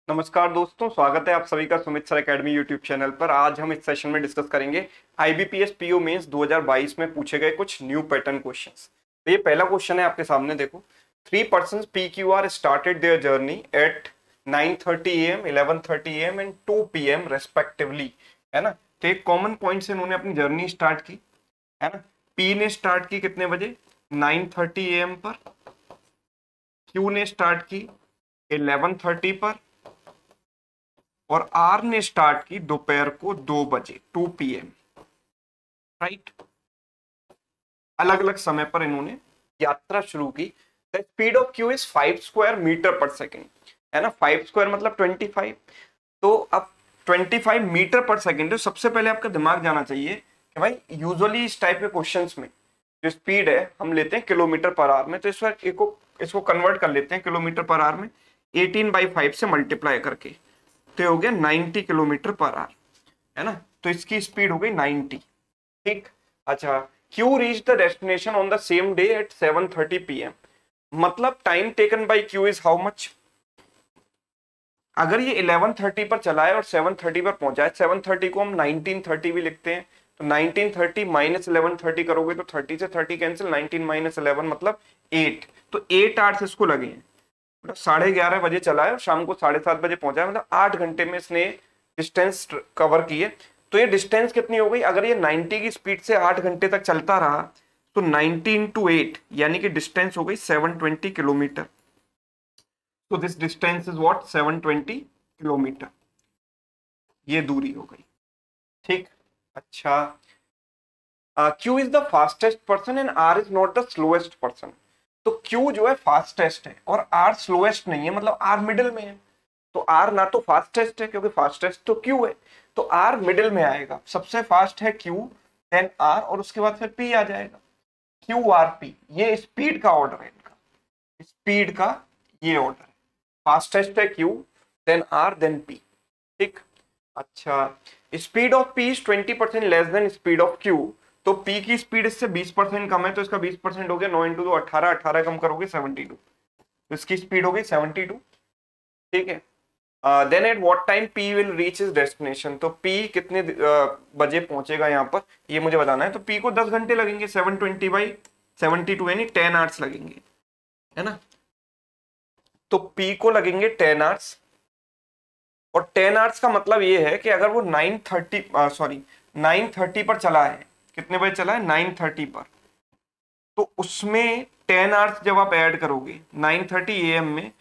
नमस्कार दोस्तों, स्वागत है आप सभी का Sumit sir academy YouTube channel पर। आज हम इस सेशन में डिस्कस करेंगे आईबीपीएस पीओ मेंस 2022 में पूछे गए कुछ न्यू पैटर्न क्वेश्चंस। तो ये पहला क्वेश्चन है आपके सामने, देखो। 3 persons PQR started their journey at 9:30 AM, 11:30 AM and 2 PM respectively, है ना। तो एक कॉमन पॉइंट से इन्होंने अपनी जर्नी स्टार्ट की, है ना। पी ने स्टार्ट की कितने बजे? 9:30 AM पर। क्यू ने स्टार्ट की 11:30 पर और आर ने स्टार्ट की दोपहर को 2 बजे, 2 PM, राइट। अलग अलग समय पर इन्होंने यात्रा शुरू की। The speed of Q is 5 square metre per second, है ना। 5 स्क्वायर मतलब 25। तो अब 25 मीटर पर सेकेंड। तो सबसे पहले आपका दिमाग जाना चाहिए कि भाई यूजुअली इस टाइप के क्वेश्चंस में जो स्पीड है हम लेते हैं किलोमीटर पर आवर में। तो इस बार इसको कन्वर्ट कर लेते हैं किलोमीटर पर आवर में, 18/5 से मल्टीप्लाई करके। तो हो गया 90 किलोमीटर पर आवर, है ना। तो इसकी स्पीड हो गई 90, ठीक। अच्छा, Q reach the destination on the same day at 7:30 PM। मतलब time taken by Q is how much. अगर ये 11:30 पर चला है और 7:30 पर पहुंचा है, 7:30 को हम 19:30 भी लिखते हैं। तो 19:30 माइनस 11:30 करोगे तो 30 से 30 कैंसिल, 19 माइनस 11 मतलब 8। तो 8 आवर्स इसको लगे हैं। 11:30 बजे चला है और शाम को 7:30 बजे पहुंचा है, मतलब 8 घंटे में इसने डिस्टेंस कवर की है। तो ये डिस्टेंस कितनी हो गई? अगर ये 90 की स्पीड से 8 घंटे तक चलता रहा तो 90 into 8 यानी कि डिस्टेंस हो गई 720 किलोमीटर। तो this distance is what? 720 kilometre. ये दूरी हो गई, ठीक। अच्छा, Q is the fastest person and R is not the slowest person. तो क्यू जो है फास्टेस्ट है और आर स्लोएस्ट नहीं है, मतलब आर मिडिल में है। तो आर ना तो फास्टेस्ट है क्योंकि फास्टेस्ट तो क्यू है, तो आर मिडिल में आएगा। सबसे फास्ट है क्यू, देन आर, और उसके बाद फिर पी आ जाएगा। क्यू आर पी, ये स्पीड का ऑर्डर है इनका, स्पीड का ये ऑर्डर है। फास्टेस्ट है Q, then R, then P, ठीक। अच्छा, speed of P is 20% less than speed of Q. तो पी की स्पीड इससे 20% कम है, तो इसका 20% हो गया 9 into 2 18, 18 कम करोगे 72, तो इसकी स्पीड हो गई 72, ठीक है। Then at what time P will reach his destination. तो पी कितने बजे पहुंचेगा यहाँ पर, ये मुझे बताना है। तो पी को 10 घंटे लगेंगे, 720/72 यानी 10 आवर्स लगेंगे, है ना। तो पी को लगेंगे 10 आवर्स, और 10 आवर्स का मतलब ये है कि अगर वो 9:30 पर चला है, कितने बजे चला है? 9:30 पर। तो उसमें 10 आवर्स जब आप ऐड करोगे 9:30 AM में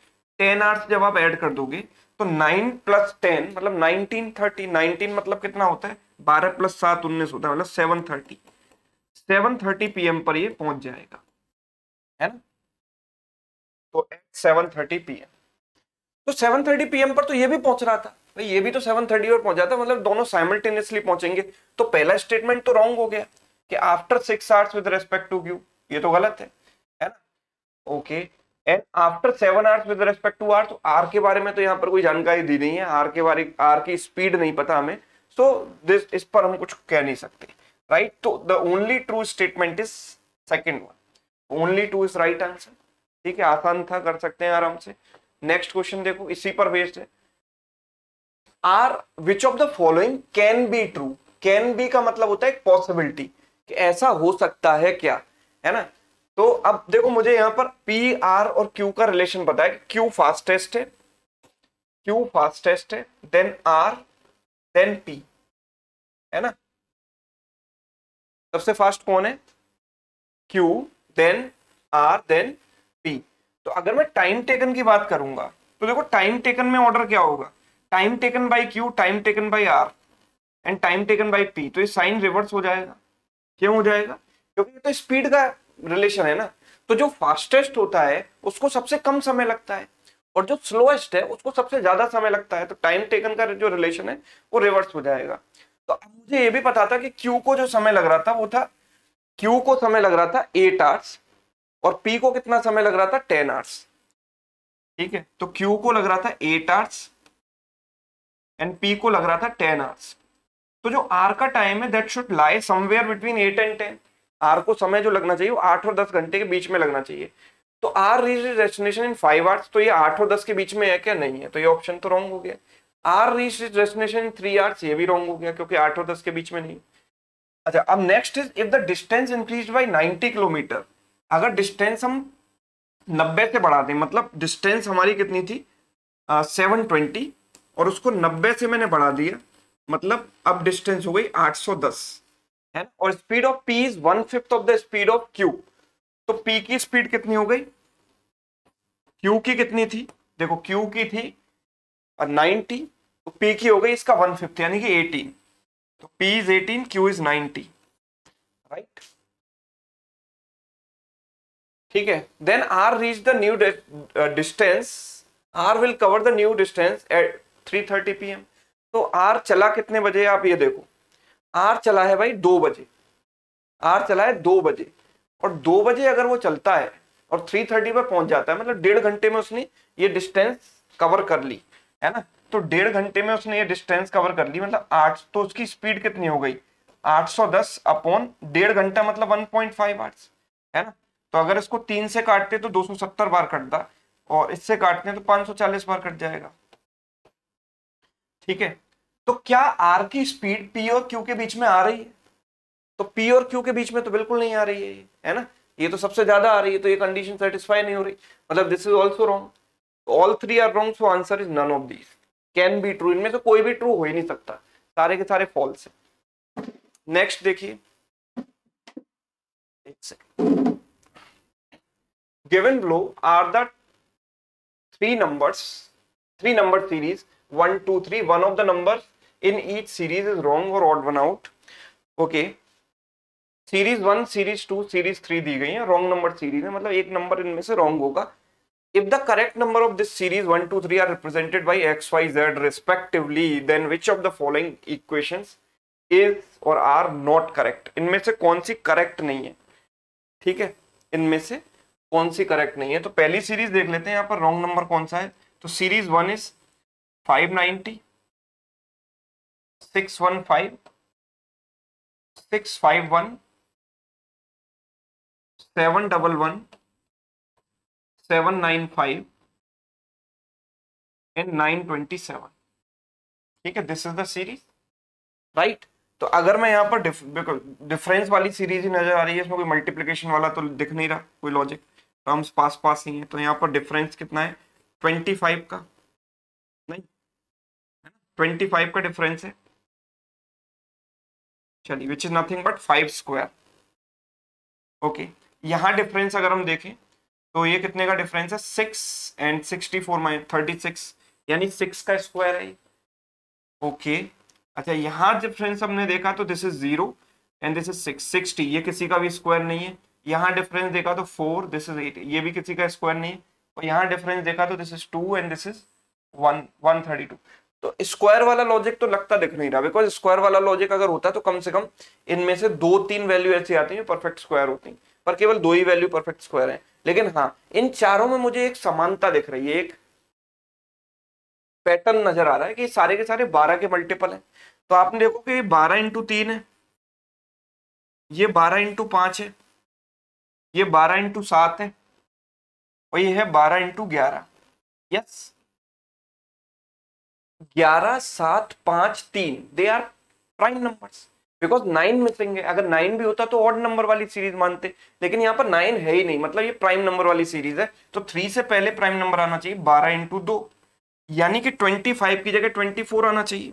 10 आवर्स जब आप ऐड कर दोगे तो 9 + 10 मतलब 19:30। 19 मतलब कितना होता है? 12 + 7 19 होता है, मतलब 7:30। 7:30 PM पर ये पहुंच जाएगा, है ना। तो 7:30 PM, तो 7:30 PM पर तो ये भी पहुंच रहा था भाई, ये भी तो 7:30 पर पहुंचा था, मतलब दोनों साइमल्टेनियसली पहुंचेंगे। तो पहला स्टेटमेंट तो रॉन्ग हो गया कि after 6 hours with respect to Q, ये तो गलत है ना। Okay, and after 7 hours with respect to R. तो आर के बारे में तो यहाँ पर कोई जानकारी दी नहीं है, आर के बारे, आर की स्पीड नहीं पता हमें, सो दिस, इस पर हम कुछ कह नहीं सकते, राइट। तो the only true statement is second one, only two is right answer, ठीक है। आसान था, कर सकते हैं आराम से। नेक्स्ट क्वेश्चन देखो, इसी पर बेस्ड है। Are which of the following can be true. Can be का मतलब होता है पॉसिबिलिटी, कि ऐसा हो सकता है क्या, है ना। तो अब देखो, मुझे यहां पर पी, आर और क्यू का रिलेशन पता है। क्यू फास्टेस्ट है, क्यू फास्टेस्ट है, देन आर, देन पी, है ना। सबसे फास्ट कौन है? Q, then R, then P. तो अगर मैं टाइम टेकन की बात करूंगा तो देखो टाइम टेकन में ऑर्डर क्या होगा? Time taken by Q, time taken by R and time taken by P. तो ये साइन रिवर्स हो जाएगा। क्यों हो जाएगा? क्योंकि ये तो स्पीड का रिलेशन है ना। तो जो फास्टेस्ट होता है उसको सबसे कम समय लगता है और जो स्लोएस्ट है उसको सबसे ज्यादा समय लगता है। तो टाइम टेकन का जो रिलेशन है वो रिवर्स हो जाएगा। तो अब मुझे ये भी पता था कि क्यू को जो समय लग रहा था वो था, क्यू को समय लग रहा था 8 आवर्स और पी को कितना समय लग रहा था? 10 आवर्स, ठीक है। तो क्यू को लग रहा था 8 आवर्स एंड पी को लग रहा था 10 आवर्स। तो जो आर का टाइम है that should lie somewhere between 8 and 10। R को समय जो लगना चाहिए वो 8 और 10 घंटे के बीच में लगना चाहिए। तो तो R reach destination in 5 hours, तो ये 8 और 10 के बीच में है क्या? नहीं है, तो ये ऑप्शन तो रॉन्ग हो गया। R reach destination in 3 hours, ये भी रॉन्ग हो गया क्योंकि 8 और 10 के बीच में नहीं। अच्छा, अब next is if the distance increase by 90 kilometre, अगर डिस्टेंस हम 90 से बढ़ा दें, मतलब डिस्टेंस हमारी कितनी थी 720 और उसको 90 से मैंने बढ़ा दिया, मतलब अब डिस्टेंस हो गई 810 है ना, और speed of P is 1/5 of the speed of Q. तो पी की स्पीड कितनी हो गई, क्यू की कितनी थी, देखो क्यू की थी 90, तो पी की हो गई इसका 1/5 यानी कि 18, तो P is 18, Q is 90, right. ठीक है, then R reach the new distance, R will cover the new distance at 3:30 PM। तो R चला कितने बजे, आप ये देखो, R चला है भाई 2 बजे, R चला है 2 बजे, और 2 बजे अगर वो चलता है और 3:30 पर पहुंच जाता है, मतलब 1.5 घंटे में उसने ये डिस्टेंस कवर कर ली है ना, तो 1.5 घंटे में उसने ये डिस्टेंस कवर कर ली, मतलब 8, तो उसकी स्पीड कितनी हो गई 810 अपॉन 1.5 घंटा, मतलब 1.5 आवर्स है ना। तो अगर इसको 3 से काटते तो 270 बार कटता, और इससे काटते तो 540 बार कट जाएगा। ठीक है, तो क्या आर की स्पीड पी और क्यू के बीच में आ रही है? तो पी और क्यू के बीच में तो बिल्कुल नहीं आ रही है ना, ये तो सबसे ज्यादा आ रही है, तो ये कंडीशन सेटिस्फाई नहीं हो रही, मतलब this is also wrong. All 3 are wrong, so answer is none of these can be true. इनमें से कोई भी ट्रू हो ही नहीं सकता, सारे के सारे फॉल्स है। नेक्स्ट देखिए, given below are the 3 number series 1 2 3, one of the numbers in each series is wrong or odd one out। Okay, series 1 series 2 series 3 दी गई है, रॉन्ग नंबर सीरीज है, मतलब एक नंबर इनमें से रॉन्ग होगा। If the correct number of this series 1 2 3 are represented by x y z respectively, then which of the following equations is or are not correct। इनमें से कौन सी करेक्ट नहीं है? ठीक है, इनमें से कौन सी करेक्ट नहीं है? तो पहली सीरीज देख लेते हैं, यहाँ पर रॉन्ग नंबर कौन सा है। तो सीरीज 1 इज 590 615 651 711 795 एंड 927। ठीक है, this is the series, right. तो अगर मैं यहाँ पर डिफरेंस वाली सीरीज ही नजर आ रही है, इसमें कोई मल्टीप्लिकेशन वाला तो दिख नहीं रहा, कोई लॉजिक, टर्म्स पास पास ही है, तो यहाँ पर डिफरेंस कितना है 25 का, नहीं 25 का डिफरेंस है, चलिए, which is nothing but 5 square. Okay, यहाँ डिफरेंस अगर हम देखें तो ये कितने का डिफरेंस है 6 एंड 64 माइनस 36, यानी 6 का स्क्वायर है। ओके, अच्छा, यहाँ डिफरेंस हमने देखा तो this is 0 and this is 60, ये किसी का भी स्क्वायर नहीं है। यहाँ डिफरेंस देखा तो 4, दिस इज 8, ये भी किसी का स्क्वायर नहीं है। और यहाँ डिफरेंस देखा तो this is 2 and this is 132। तो स्क्वायर वाला लॉजिक तो लगता दिख नहीं रहा, बिकॉज स्क्वायर वाला लॉजिक अगर होता तो कम से कम इनमें से 2-3 वैल्यू ऐसी आती है परफेक्ट स्क्वायर होती है, पर केवल 2 ही वैल्यू परफेक्ट स्क्वायर है। लेकिन हाँ, इन चारों में मुझे एक समानता दिख रही है, एक पैटर्न नजर आ रहा है कि सारे के सारे 12 के मल्टीपल हैं। तो आपने देखो कि 12 इंटू 3 है, ये 12 इंटू 5 है, ये 12 इंटू 7 है, और ये है 12 into 11। Yes, 11 7 5 3 they are prime numbers, because 9 missing है। अगर 9 भी होता तो ऑड नंबर वाली सीरीज मानते, लेकिन यहाँ पर 9 है ही नहीं, मतलब ये प्राइम नंबर वाली सीरीज है। तो 3 से पहले प्राइम नंबर आना चाहिए 12 इंटू 2, यानी कि 25 की जगह 24 आना चाहिए।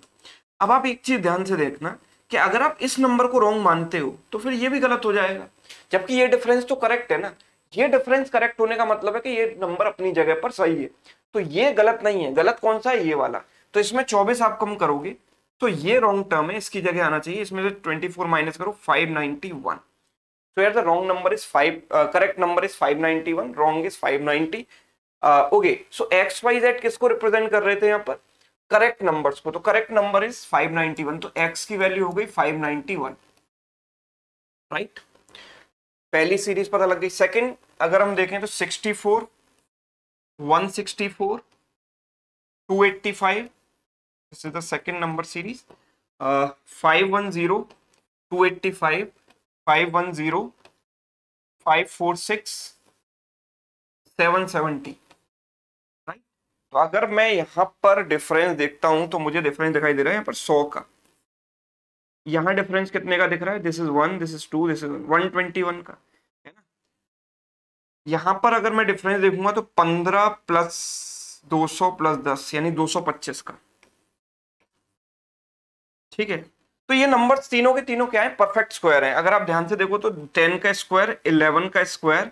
अब आप एक चीज ध्यान से देखना कि अगर आप इस नंबर को रॉन्ग मानते हो तो फिर ये भी गलत हो जाएगा, जबकि ये डिफरेंस तो करेक्ट है ना। ये डिफरेंस करेक्ट होने का मतलब है कि ये नंबर अपनी जगह पर सही है, तो ये गलत नहीं है। गलत कौन सा है? ये वाला। तो इसमें 24 आप कम करोगे तो ये रॉन्ग टर्म है, इसकी जगह आना चाहिए, इसमें से 24 माइनस करो 591। So here the wrong number is 5, correct number is 591, wrong is 590। Okay, so x y z किसको रिप्रेजेंट कर रहे थे यहाँ पर? करेक्ट नंबर्स को। तो करेक्ट नंबर इज 591, तो x की वैल्यू हो गई 591, राइट। पहली सीरीज पता लग गई। सेकंड अगर हम देखें तो 64 164 285, this is the second number series। 510 285 510 546 770, right. तो अगर मैं यहाँ पर डिफरेंस देखता हूं तो मुझे डिफरेंस दिखाई दे रहा है यहाँ पर 100 का। यहाँ डिफरेंस कितने का दिख रहा है? This is 1, this is 2, this is 121 का, है ना। यहाँ पर अगर मैं डिफरेंस देखूंगा तो 15 प्लस 200 प्लस 10 यानी 225 का, ठीक है। तो ये नंबर्स तीनों के तीनों क्या है? परफेक्ट स्क्वायर है। अगर आप ध्यान से देखो तो 10 का स्क्वायर, 11 का स्क्वायर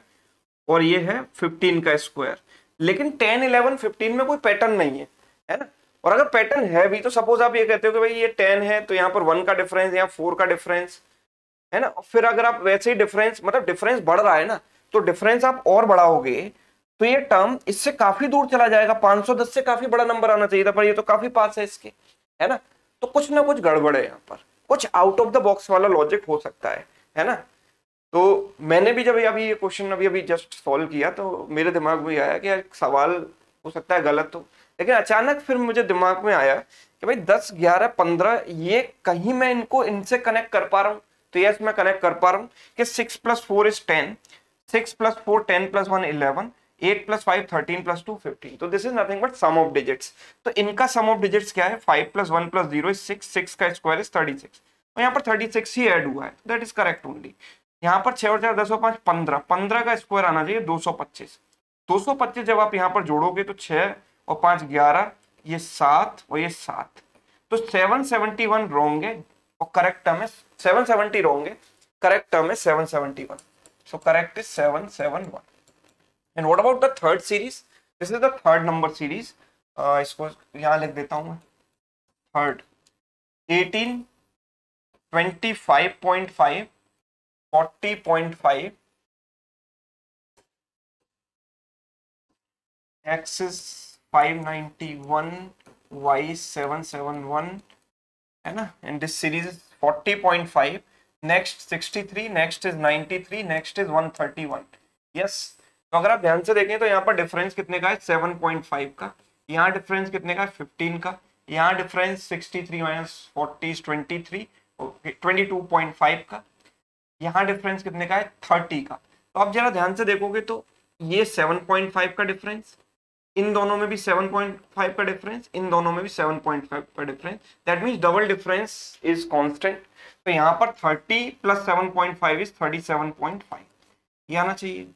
और ये है 15 का स्क्वायर। लेकिन 10, 11, 15 में कोई पैटर्न नहीं है ना। और अगर पैटर्न है भी तो सपोज आप ये कहते हो कि भाई ये 10 है तो यहाँ पर 1 का डिफरेंस, यहाँ 4 का डिफरेंस, है ना। फिर अगर आप वैसे ही डिफरेंस, मतलब डिफरेंस बढ़ रहा है ना, तो डिफरेंस आप और बढ़ाओगे तो ये टर्म इससे काफी दूर चला जाएगा। 510 से काफी बड़ा नंबर आना चाहिए था, पर ये तो काफी पास है इसके, है ना। तो कुछ ना कुछ गड़बड़ है यहाँ पर, कुछ आउट ऑफ द बॉक्स वाला लॉजिक हो सकता है ना। तो मैंने भी जब अभी ये क्वेश्चन अभी जस्ट सॉल्व किया तो मेरे दिमाग में आया कि यार सवाल हो सकता है गलत हो, लेकिन अचानक फिर मुझे दिमाग में आया कि भाई 10, 11, 15 ये कहीं मैं इनको इनसे कनेक्ट कर पा रहा हूँ। तो यस मैं कनेक्ट कर पा रहा हूँ कि 6 + 4 = 10, 6 + 4 10 + 1 11, 8 + 5 13 + 2 15। तो this is nothing but sum of digits. तो इनका सम ऑफ डिजिट्स क्या है? 5 + 1 + 0 = 6, 6 का स्क्वायर = 36। तो यहाँ पर 36 ही ऐड हुआ है, दैट इज करेक्ट ओनली। यहाँ पर 6 और 4 10 और 5 15, 15 का स्क्वायर आना चाहिए 225। 225 जब आप यहाँ पर जोड़ोगे तो 6 और 5 11, ये 7 और ये 7। तो 771 रॉन्ग है और करेक्ट टर्म है 770 रॉन्ग है, करेक्ट टर्म है 771। So correct is 771। And what about the third series? This is the third number series. इसको यहाँ लिख देता हूँ मैं। थर्ड 18, 25.5, 40.5, x is 591, y 771, है ना। And this series is 40.5, next 63, next is 93, next is 131। Yes, तो अगर आप ध्यान से देखें तो यहाँ पर डिफरेंस कितने का है? 7.5 का। यहाँ डिफरेंस कितने का है? 15 का। यहाँ डिफरेंस 63 - 40 = 23, 22.5 का। यहाँ डिफरेंस कितने का है? 30 का। तो आप जरा ध्यान से देखोगे तो ये 7.5 का डिफरेंस, इन दोनों में भी 7.5 का डिफरेंस, इन दोनों में भी 7.5 का difference, that means double difference is constant. तो यहाँ पर 30 + 7.5 = 37.5, ये आना चाहिए।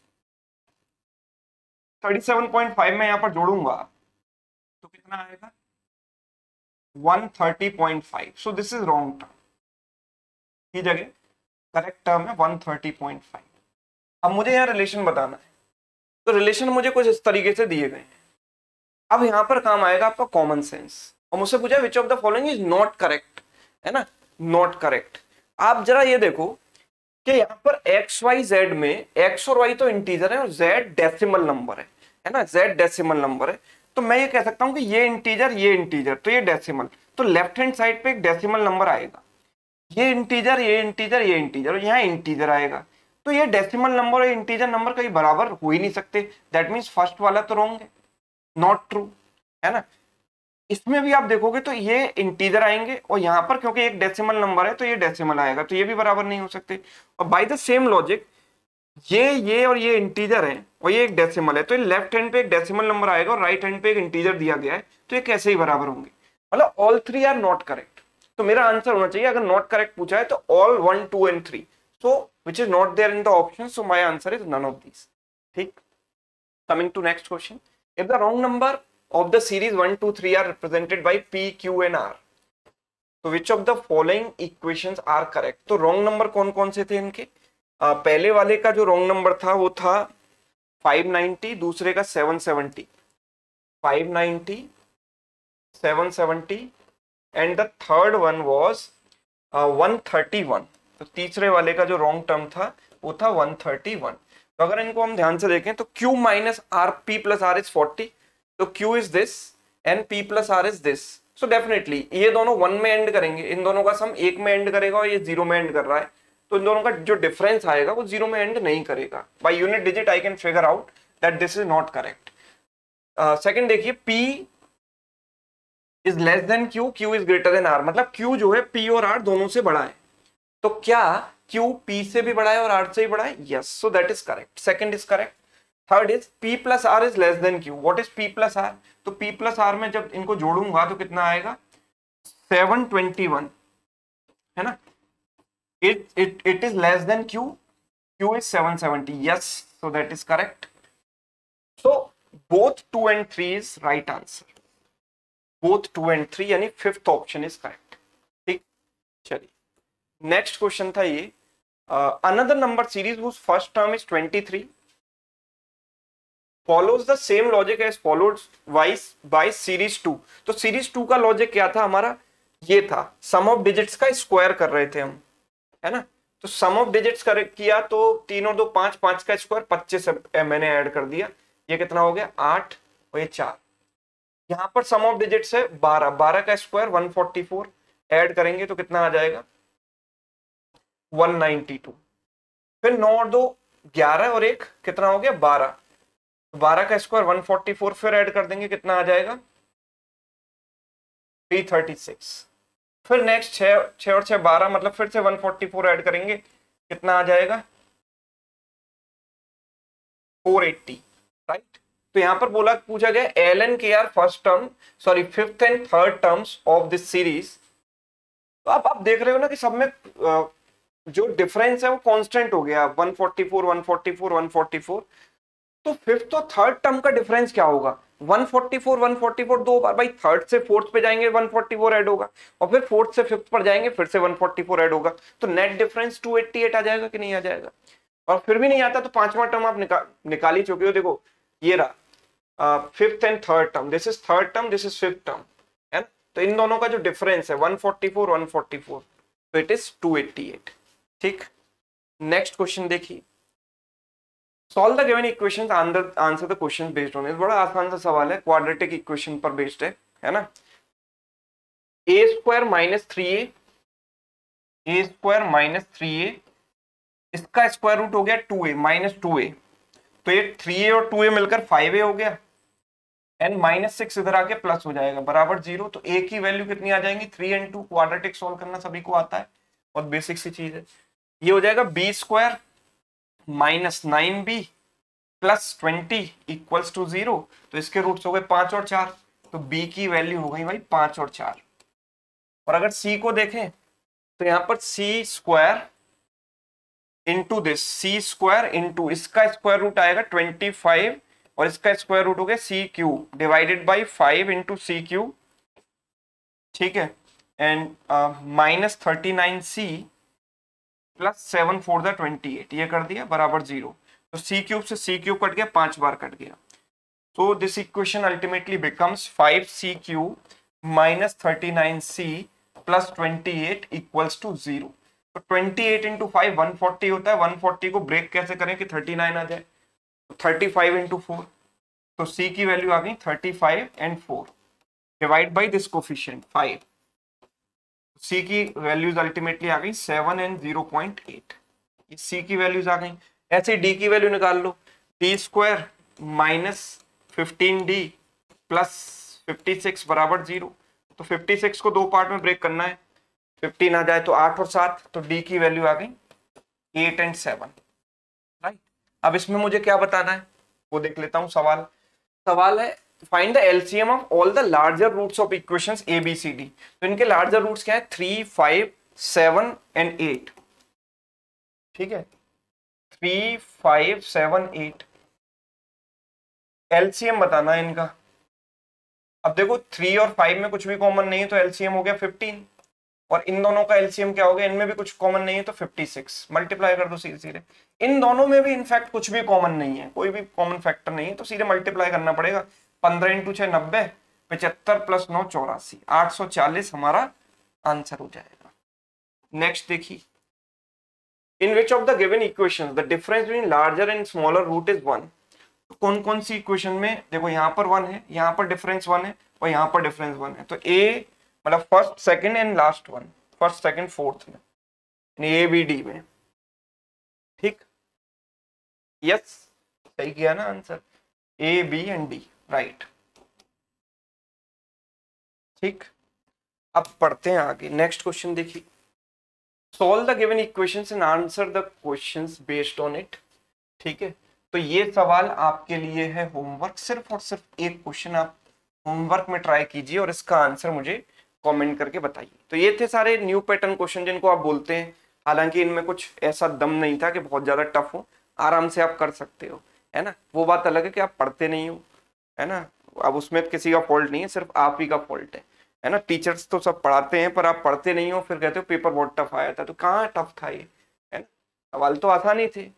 37.5 में यहाँ पर जोड़ूंगा तो कितना आएगा? 130.5। So this is wrong term, की जगह करेक्ट टर्म है 130.5। अब मुझे यहाँ रिलेशन बताना है, तो रिलेशन मुझे कुछ इस तरीके से दिए गए हैं। अब यहाँ पर काम आएगा आपका कॉमन सेंस, और मुझसे पूछा विच of the following is not correct, है ना, नॉट करेक्ट। आप जरा ये देखो कि यहाँ पर एक्स वाई जेड में एक्स और वाई तो इंटीजर है और जेड डेसिमल नंबर है ना, जेड डेसिमल नंबर है। तो मैं ये कह सकता हूं कि ये इंटीजर तो ये डेसिमल, तो लेफ्ट हैंड साइड पे एक डेसिमल नंबर आएगा। ये इंटीजर और यहाँ इंटीजर आएगा। तो ये डेसिमल नंबर और इंटीजर नंबर कहीं बराबर हो ही नहीं सकते, दैट मीन्स फर्स्ट वाला तो रॉन्ग है, नॉट ट्रू, है ना। इसमें भी आप देखोगे तो ये इंटीजर आएंगे और यहाँ पर क्योंकि एक डेसिमल नंबर है तो ये डेसिमल आएगा, तो ये भी बराबर नहीं हो सकते। और बाय द सेम लॉजिक ये और ये इंटीजर है और ये एक डेसिमल है, तो लेफ्ट हैंड पे एक डेसिमल नंबर आएगा और राइट हैंड पे एक इंटीजर दिया गया है, तो ये कैसे ही बराबर होंगे? मतलब ऑल 3 आर नॉट करेक्ट। तो मेरा आंसर होना चाहिए, अगर नॉट करेक्ट पूछा है तो all 1, 2 and 3, so which is not there in the option, so my answer is none of these. ठीक, coming to next question. If the wrong number of the series 1, 2, 3 are represented by P, Q and R, तो which of the following equations are correct? तो wrong number कौन कौन से थे इनके? पहले वाले का जो wrong number था वो था 590, दूसरे का 770, 590, 770 and the third one was 131। तो तीसरे वाले का जो wrong term था वो था 131। तो अगर इनको हम ध्यान से देखें तो Q minus R, P plus R is 40, तो Q is this and P plus R is this, so definitely ये दोनों 1 में एंड करेंगे, इन दोनों का सम 1 में एंड करेगा और ये 0 में एंड कर रहा है, तो इन दोनों का जो डिफरेंस आएगा वो 0 में एंड नहीं करेगा। By unit digit I can figure out that this is not correct. Second देखिए, P is less than Q, Q is greater than R, मतलब Q जो है P और R दोनों से बड़ा है, तो क्या Q P से भी बड़ा है और R से भी बड़ा है? Yes, so that is correct, second is correct. Third is P plus R is less than Q। What is P plus R? तो P प्लस आर में जब इनको जोड़ूंगा तो कितना आएगा? 721, है ना। It is less than Q. Q is 770. Yes, so that is correct. So both 2 and 3 is right answer. Both 2 and 3 यानी फिफ्थ ऑप्शन इज करेक्ट। ठीक, चलिए नेक्स्ट क्वेश्चन था ये। Another number series whose first term is 23 follows the same logic as followed by series 2। तो series 2 का logic क्या था हमारा? ये था सम ऑफ डिजिट्स का स्क्वायर कर रहे थे हम, है ना। तो सम ऑफ डिजिट्स किया तो 3 और 2 5, 5 का स्क्वायर 25 मैंने ऐड कर दिया, ये कितना हो गया? 8 और ये 4। यहाँ पर सम ऑफ डिजिट्स है 12, 12 का स्क्वायर 144, ऐड करेंगे तो कितना आ जाएगा? 192। फिर 9 और 2 11 और 1 कितना हो गया? 12, 12 का स्क्वायर 144, फिर ऐड कर देंगे कितना आ जाएगा? 336। फिर नेक्स्ट 6 और 6 12, मतलब फिर से 144 ऐड करेंगे कितना आ जाएगा? 480, राइट। तो यहां पर पूछा गया L and K are first term, sorry fifth and third terms of this series. तो आप देख रहे हो ना कि सब में जो डिफरेंस है वो कांस्टेंट हो गया, 144 144 144। तो फिफ्थ और थर्ड टर्म का डिफरेंस क्या होगा? 144 144 दो बार, भाई थर्ड से फोर्थ पे जाएंगे 144 ऐड होगा, और फिर फोर्थ से फिफ्थ पर जाएंगे फिर से 144 ऐड होगा, तो नेट डिफरेंस 288 आ जाएगा कि नहीं आ जाएगा? और फिर भी नहीं आता तो पांचवा टर्म आप निकाल ही चुके हो। देखो ये रहा fifth and third term, this is third term, this is fifth term, है ना। तो इन दोनों का जो डिफरेंस है 144 144, तो इट इज 288। ठीक, नेक्स्ट क्वेश्चन देखिए। Solve the given equations, answer the question based on it. बड़ा आसान सा सवाल है, क्वाड्रेटिक इक्वेशन पर बेस्ड है ना। ए स्क्वायर माइनस 3a, ए स्क्वायर माइनस 3a, इसका स्क्वायर रूट हो गया 2a माइनस 2a, तो ये 3a और 2a मिलकर 5a हो गया, एंड माइनस 6 इधर आके प्लस हो जाएगा बराबर 0। तो a की वैल्यू कितनी आ जाएंगी? 3 and 2। क्वाड्रेटिक सॉल्व करना सभी को आता है, बहुत बेसिक सी चीज है। ये हो जाएगा B square minus 9b plus 20 equals to 0। तो इसके रूट्स हो गए 5 और 4, तो b की वैल्यू हो गई भाई 5 और 4। और अगर c को देखें तो यहां पर c square into this, C square into इसका स्क्वायर रूट आएगा 25 और इसका स्क्वायर रूट हो गया C Q divided by 5 into C Q, ठीक है, and minus 39c plus 7 4 the 28, ये कर दिया बराबर 0। तो सी क्यूब से सी क्यूब कट गया, 5 बार कट गया। तो this equation ultimately becomes 5c cube minus 39c plus 28 equals to 0। तो 28 इंटू 5 140 होता है, 140 को ब्रेक कैसे करें कि 39 आ जाए? 35 इंटू 4, तो c की वैल्यू आ गई 35 and 4 divide by this coefficient 5, c की वैल्यूज अल्टीमेटली आ गई 7 एंड 0.8, ये c की वैल्यूज आ गई। ऐसे d की वैल्यू निकाल लो, d square minus 15d plus 56 बराबर 0। तो 56 को दो पार्ट में ब्रेक करना है, 15 आ जाए तो 8 और 7, तो d की वैल्यू आ गई 8 एंड 7, राइट। अब इसमें मुझे क्या बताना है वो देख लेता हूं। सवाल है find the LCM of all the larger roots of equations A B C D. तो इनके लार्जर रूट्स क्या है? 3 5 7 एंड 8, ठीक है, 3 5 7 8 एलसीएम बताना है इनका। अब देखो 3 और 5 में कुछ भी कॉमन नहीं है तो एलसीएम हो गया 15, और इन दोनों का एलसीएम क्या हो गया? इनमें भी कुछ कॉमन नहीं है तो 56, मल्टीप्लाई कर दो सीधे सीधे। इन दोनों में भी इनफैक्ट कुछ भी कॉमन नहीं है, कोई भी कॉमन फैक्टर नहीं है, तो सीधे मल्टीप्लाई करना पड़ेगा। 15 इंटू 6 90, 75 प्लस 9 84, 840 हमारा आंसर हो जाएगा। नेक्स्ट देखिए, in which of the given equations the difference between larger and smaller root is 1। कौन कौन सी इक्वेशन में? देखो यहाँ पर 1 है, यहाँ पर डिफरेंस 1 है, और यहाँ पर डिफरेंस 1 है। तो ए मतलब first second and last one, first second fourth में, ए बी डी में, ठीक, यस सही किया ना answer, A B and D, right. ठीक, अब पढ़ते हैं आगे। नेक्स्ट क्वेश्चन देखिए, solve the given equations and answer the questions based on it. ठीक है, तो ये सवाल आपके लिए है होमवर्क, सिर्फ और सिर्फ एक क्वेश्चन आप होमवर्क में ट्राई कीजिए और इसका आंसर मुझे कमेंट करके बताइए। तो ये थे सारे न्यू पैटर्न क्वेश्चन जिनको आप बोलते हैं, हालांकि इनमें कुछ ऐसा दम नहीं था कि बहुत ज्यादा टफ हो, आराम से आप कर सकते हो, है ना। वो बात अलग है कि आप पढ़ते नहीं हो, है ना, अब उसमें किसी का फॉल्ट नहीं है, सिर्फ आप ही का फॉल्ट है ना। टीचर्स तो सब पढ़ाते हैं पर आप पढ़ते नहीं हो, फिर कहते हो पेपर बहुत टफ आया था, तो कहाँ टफ था ये, है ना, सवाल तो आसान ही थे।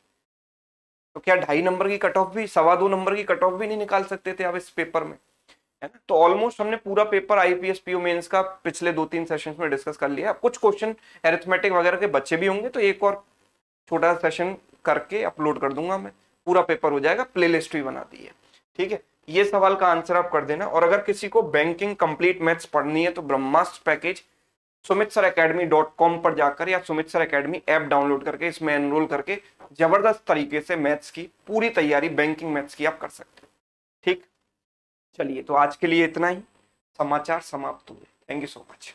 तो क्या 2.5 नंबर की कट ऑफ भी, 2.25 नंबर की कट ऑफ भी नहीं निकाल सकते थे आप इस पेपर में, है ना। तो ऑलमोस्ट हमने पूरा पेपर आईपीएस पीओ मेंस का पिछले 2-3 सेशंस में डिस्कस कर लिया। कुछ क्वेश्चन अरिथमेटिक वगैरह के बच्चे भी होंगे, तो एक और छोटा सेशन करके अपलोड कर दूंगा मैं, पूरा पेपर हो जाएगा, प्लेलिस्ट भी बना दी है, ठीक है। ये सवाल का आंसर आप कर देना। और अगर किसी को बैंकिंग कंप्लीट मैथ्स पढ़नी है तो ब्रह्मास्त्र पैकेज sumitSirAcademy.com पर जाकर या Sumit sir academy app download करके इसमें एनरोल करके जबरदस्त तरीके से मैथ्स की पूरी तैयारी, बैंकिंग मैथ्स की आप कर सकते हो, ठीक। चलिए, तो आज के लिए इतना ही, समाचार समाप्त हुए। Thank you so much.